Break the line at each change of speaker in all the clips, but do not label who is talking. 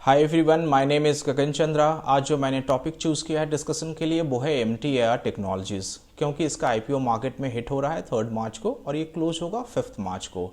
Hi everyone, my name is Gagan Chandra. आज जो मैंने टॉपिक चूज़ किया है डिस्कशन के लिए वो है MTAR टेक्नोलॉजीज़, क्योंकि इसका IPO मार्केट में हिट हो रहा है 3 मार्च को और ये क्लोज होगा 5 मार्च को।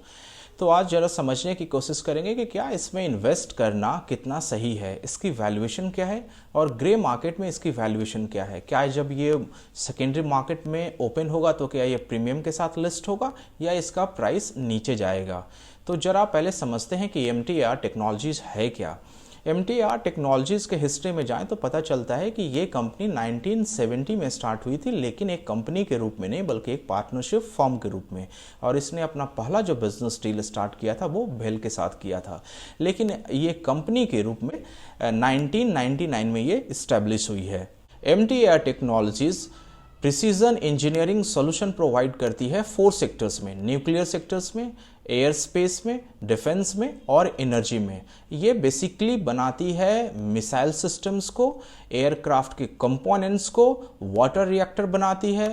तो आज ज़रा समझने की कोशिश करेंगे कि क्या इसमें इन्वेस्ट करना कितना सही है, इसकी वैल्यूएशन क्या है और ग्रे मार्केट में इसकी वैल्यूएशन क्या है। क्या जब ये सेकेंडरी मार्केट में ओपन होगा तो क्या ये प्रीमियम के साथ लिस्ट होगा या इसका प्राइस नीचे जाएगा। तो ज़रा पहले समझते हैं कि MTAR टेक्नोलॉजीज़ है क्या। MTAR टेक्नोलॉजीज़ के हिस्ट्री में जाएं तो पता चलता है कि ये कंपनी 1970 में स्टार्ट हुई थी, लेकिन एक कंपनी के रूप में नहीं बल्कि एक पार्टनरशिप फर्म के रूप में। और इसने अपना पहला जो बिजनेस डील स्टार्ट किया था वो भेल के साथ किया था, लेकिन ये कंपनी के रूप में 1999 में ये इस्टेब्लिश हुई है। MTAR technologies precision engineering solution provide करती है 4 सेक्टर्स में, न्यूक्लियर सेक्टर्स में, एयर स्पेस में, डिफेंस में और एनर्जी में। ये बेसिकली बनाती है मिसाइल सिस्टम्स को, एयरक्राफ्ट के कंपोनेंट्स को, वाटर रिएक्टर बनाती है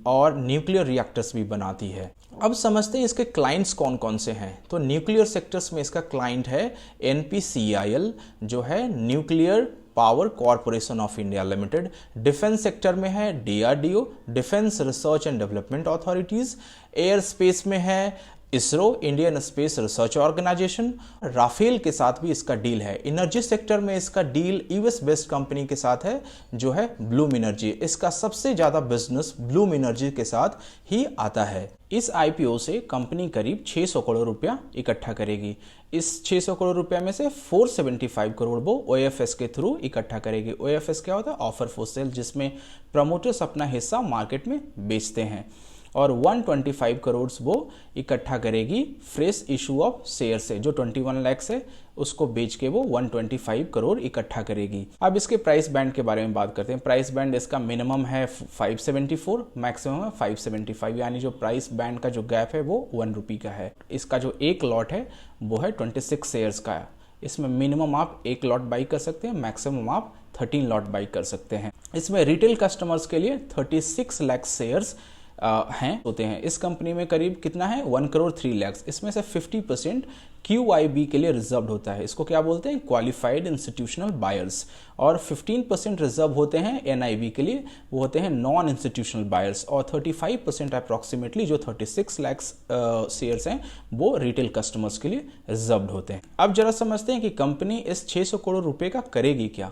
और न्यूक्लियर रिएक्टर्स भी बनाती है। अब समझते हैं इसके क्लाइंट्स कौन कौन से हैं। तो न्यूक्लियर सेक्टर्स में इसका क्लाइंट है NPCIL, जो है nuclear power corporation of India limited. Defence sector में है DRDO, defence research and development authorities. Air space में है ISRO, Indian space research organisation. Rafale के साथ भी इसका डील है। एनर्जी सेक्टर में इसका डील US बेस्ड कंपनी के साथ है, जो है ब्लूम एनर्जी। इसका सबसे ज़्यादा बिजनेस ब्लूम एनर्जी के साथ ही आता है। इस IPO से कंपनी करीब 600 करोड़ रुपया इकट्ठा करेगी। इस 600 करोड़ रुपया में से 475 करोड़ वो OFS के थ्रू इकट्ठा करेगी। OFS क्या होता है? ऑफर फॉर सेल, जिसमें प्रमोटर्स अपना हिस्सा मार्केट में बेचते हैं। और 125 करोड़ वो इकट्ठा करेगी फ्रेश इशू ऑफ शेयर से, जो 21 लाख है उसको बेच के वो 125 करोड़ इकट्ठा करेगी। अब इसके प्राइस बैंड के बारे में बात करते हैं। प्राइस बैंड इसका मिनिमम है 574, मैक्सिमम है 575, यानी जो प्राइस बैंड का जो गैप है वो 1 रुपये का है। इसका जो एक लॉट है वो है 26 शेयर्स का। इसमें मिनिमम आप 1 लॉट बाई कर सकते हैं, मैक्सिमम आप 13 लॉट बाई कर सकते हैं। इसमें रिटेल कस्टमर्स के लिए 36 लाख शेयर्स होते हैं। इस कंपनी में करीब कितना है? 1 करोड़ 3 लाख। इसमें से 50% QIB के लिए रिजर्व होता है। इसको क्या बोलते हैं? Qualified institutional buyers. और 15% रिजर्व होते हैं NIB के लिए, वो होते हैं नॉन इंस्टीट्यूशनल बायर्स। और 35% अप्रॉक्सीमेटली जो 36 लाख शेयर्स हैं वो रिटेल कस्टमर्स के लिए रिजर्व होते हैं। अब जरा समझते हैं कि कंपनी इस 600 करोड़ रुपए का करेगी क्या।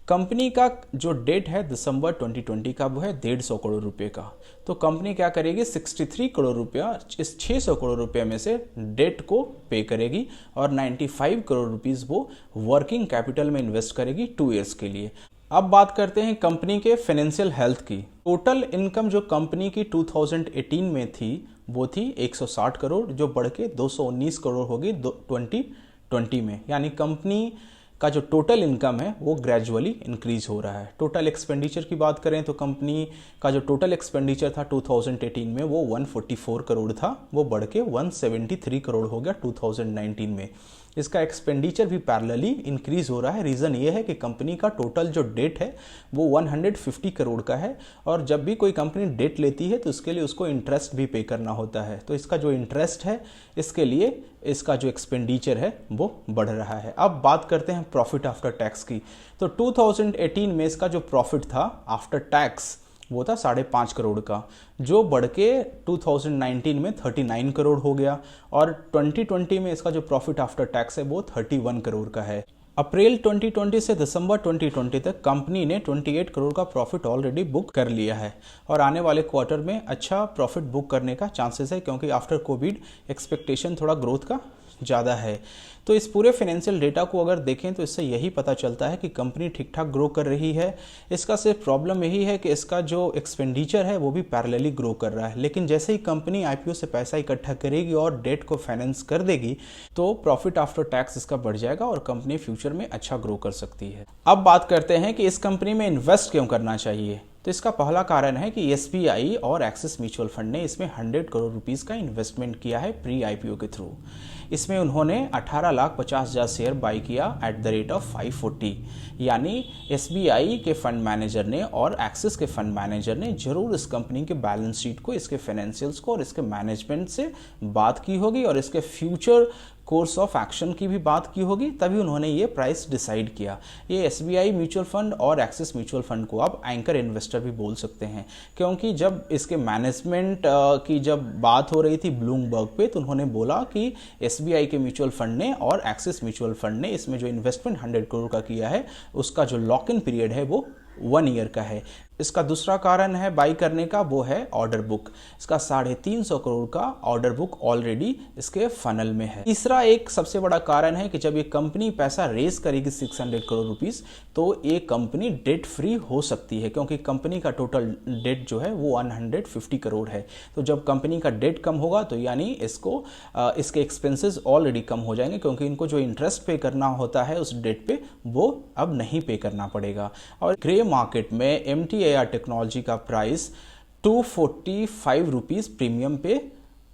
कंपनी का जो डेट है दिसंबर 2020 का वो है 150 करोड़ रुपए का। तो कंपनी क्या करेगी? 63 करोड़ रुपया इस 600 करोड़ रुपए में से डेट को पे करेगी और 95 करोड़ रुपीस वो वर्किंग कैपिटल में इन्वेस्ट करेगी 2 ईयर्स के लिए। अब बात करते हैं कंपनी के फाइनेंशियल हेल्थ की। टोटल इनकम जो कंपनी की 2018 में थी वो थी 160 करोड़, जो बढ़ के 219 करोड़ होगी 2020 में। यानी कंपनी का जो टोटल इनकम है वो ग्रेजुअली इंक्रीज हो रहा है। टोटल एक्सपेंडिचर की बात करें तो कंपनी का जो टोटल एक्सपेंडिचर था 2018 में वो 144 करोड़ था, वो बढ़ के 173 करोड़ हो गया 2019 में। इसका एक्सपेंडिचर भी पैरेलली इंक्रीज हो रहा है। रीज़न ये है कि कंपनी का टोटल जो डेट है वो 150 करोड़ का है, और जब भी कोई कंपनी डेट लेती है तो उसके लिए उसको इंटरेस्ट भी पे करना होता है। तो इसका जो इंटरेस्ट है इसके लिए इसका जो एक्सपेंडिचर है वो बढ़ रहा है। अब बात करते हैं प्रॉफिट आफ्टर टैक्स की। तो 2018 में इसका जो प्रॉफिट था आफ्टर टैक्स वो था 5.5 करोड़ का, जो बढ़ के 2019 में 39 करोड़ हो गया। और 2020 में इसका जो प्रॉफिट आफ्टर टैक्स है वो 31 करोड़ का है। अप्रैल 2020 से दिसंबर 2020 तक कंपनी ने 28 करोड़ का प्रॉफिट ऑलरेडी बुक कर लिया है और आने वाले क्वार्टर में अच्छा प्रॉफिट बुक करने का चांसेस है, क्योंकि आफ्टर कोविड एक्सपेक्टेशन थोड़ा ग्रोथ का ज़्यादा है। तो इस पूरे फाइनेंशियल डेटा को अगर देखें तो इससे यही पता चलता है कि कंपनी ठीक ठाक ग्रो कर रही है। इसका सिर्फ प्रॉब्लम यही है कि इसका जो एक्सपेंडिचर है वो भी पैरेलली ग्रो कर रहा है, लेकिन जैसे ही कंपनी IPO से पैसा इकट्ठा करेगी और डेट को फाइनेंस कर देगी तो प्रॉफिट आफ्टर टैक्स इसका बढ़ जाएगा और कंपनी फ्यूचर में अच्छा ग्रो कर सकती है। अब बात करते हैं कि इस कंपनी में इन्वेस्ट क्यों करना चाहिए। तो इसका पहला कारण है कि SBI और एक्सिस म्यूचुअल फंड ने इसमें 100 करोड़ रुपीस का इन्वेस्टमेंट किया है प्री IPO के थ्रू। इसमें उन्होंने 18,50,000 शेयर बाई किया एट द रेट ऑफ 540। यानी SBI के फंड मैनेजर ने और एक्सिस के फंड मैनेजर ने जरूर इस कंपनी के बैलेंस शीट को, इसके फाइनेंशियल्स को और इसके मैनेजमेंट से बात की होगी और इसके फ्यूचर कोर्स ऑफ एक्शन की भी बात की होगी, तभी उन्होंने ये प्राइस डिसाइड किया। ये एसबीआई म्यूचुअल फंड और एक्सिस म्यूचुअल फंड को आप एंकर इन्वेस्टर भी बोल सकते हैं, क्योंकि जब इसके मैनेजमेंट की जब बात हो रही थी ब्लूमबर्ग पे, तो उन्होंने बोला कि एसबीआई के म्यूचुअल फंड ने और एक्सिस म्यूचुअल फंड ने इसमें जो इन्वेस्टमेंट 100 करोड़ का किया है, उसका जो लॉक इन पीरियड है वो 1 ईयर का है। इसका दूसरा कारण है बाई करने का, वो है ऑर्डर बुक। इसका 350 करोड़ का ऑर्डर बुक ऑलरेडी इसके फनल में है। तीसरा एक सबसे बड़ा कारण है कि जब ये कंपनी पैसा रेज करेगी 600 करोड़ रुपीस, तो ये कंपनी डेट फ्री हो सकती है, क्योंकि कंपनी का टोटल डेट जो है वो 150 करोड़ है। तो जब कंपनी का डेट कम होगा तो यानी इसके एक्सपेंसेस ऑलरेडी कम हो जाएंगे, क्योंकि इनको जो इंटरेस्ट पे करना होता है उस डेट पे वो अब नहीं पे करना पड़ेगा। और ग्रे मार्केट में MTAR टेक्नोलॉजी का प्राइस 245 रुपीज़ प्रीमियम पे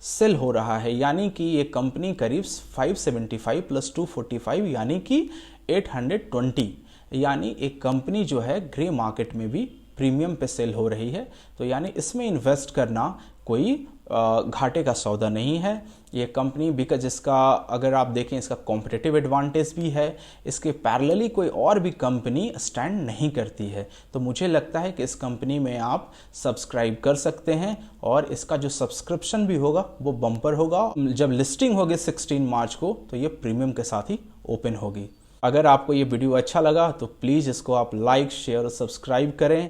सेल हो रहा है, यानी कि ये कंपनी करीब 575 प्लस 245 यानी कि 820, यानी एक कंपनी जो है ग्रे मार्केट में भी प्रीमियम पे सेल हो रही है। तो यानी इसमें इन्वेस्ट करना कोई घाटे का सौदा नहीं है ये कंपनी, बिकॉज इसका अगर आप देखें इसका कॉम्पिटिटिव एडवांटेज भी है, इसके पैरेलली कोई और भी कंपनी स्टैंड नहीं करती है। तो मुझे लगता है कि इस कंपनी में आप सब्सक्राइब कर सकते हैं, और इसका जो सब्सक्रिप्शन भी होगा वो बम्पर होगा। जब लिस्टिंग होगी 16 मार्च को, तो ये प्रीमियम के साथ ही ओपन होगी। अगर आपको ये वीडियो अच्छा लगा तो प्लीज़ इसको आप लाइक, शेयर और सब्सक्राइब करें।